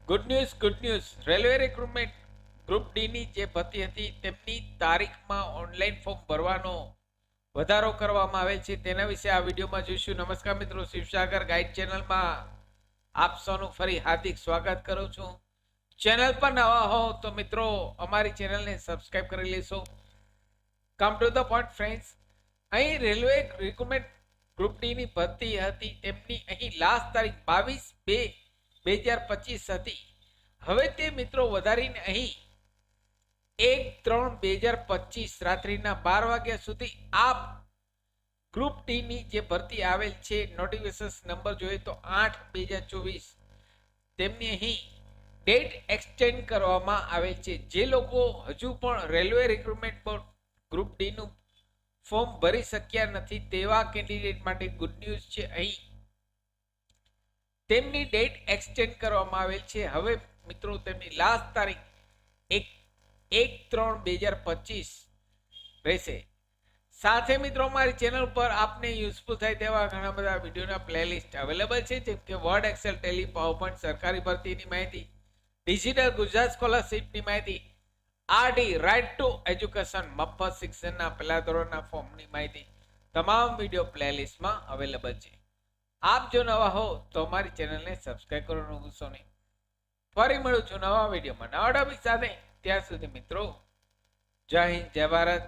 Good news railway recruitment group D ની જે ભરતી હતી તેમની તારીખમાં ઓનલાઈન ફોર્મ ભરવાનો વધારો કરવામાં આવે છે તેના વિશે આ વિડીયોમાં જોઈશું. નમસ્કાર મિત્રો, શિવસાગર ગાઈડ ચેનલમાં આપ સૌનું ફરી હાર્દિક સ્વાગત કરું છું. ચેનલ પર નવા હો તો મિત્રો અમારી ચેનલને સબસ્ક્રાઇબ કરી લેશો. Come to the point friends, અહીં રેલવે રિક્રુટમેન્ટ ગ્રુપ ડી ની ભરતી હતી તેમની અહીં લાસ્ટ તારીખ 22/2/2025 હતી. હવે તે મિત્રો વધારીને અહીં 1/3/2025 રાત્રિના 12 વાગ્યા સુધી આપ ગ્રુપ ડી ની જે ભરતી આવેલ છે નોટિફિકેશન નંબર જોઈએ તો 8/2024 તેમની અહીં ડેટ એક્સટેન્ડ કરવામાં આવેલ છે. જે લોકો હજુ પણ railway recruitment board group D નું ફોર્મ ભરી શક્યા નથી તેવા કેન્ડિડેટ માટે ગુડ ન્યૂઝ છે. અહીં તેમની ડેટ એક્સટેન્ડ કરવામાં આવેલ છે. હવે મિત્રો તેમની લાસ્ટ તારીખ 1/3/2025 રહેશે. સાથે મિત્રો અમારી ચેનલ પર આપને યુઝફુલ થાય તેવા ઘણા બધા વિડીયોના પ્લેલિસ્ટ અવેલેબલ છે, જેમ કે વર્ડ, એક્સેલ, ટેલી, પાવરપોઈન્ટ, સરકારી ભરતીની માહિતી, ડિજિટલ ગુજરાત સ્કોલરશિપની માહિતી, આરડી રાઇટ ટુ એજ્યુકેશન મફત શિક્ષણના પહેલા ધોરણના ફોર્મની માહિતી તમામ વિડીયો પ્લેલિસ્ટમાં અવેલેબલ છે. આપ જો નવા હો તો અમારી ચેનલને સબસ્ક્રાઇબ કરવાનું ભૂલશો નહીં. ફરી મળું છું નવા વિડીયોમાં નવા ટોપિક સાથે. ત્યાં સુધી મિત્રો જય હિન્દ, જય ભારત.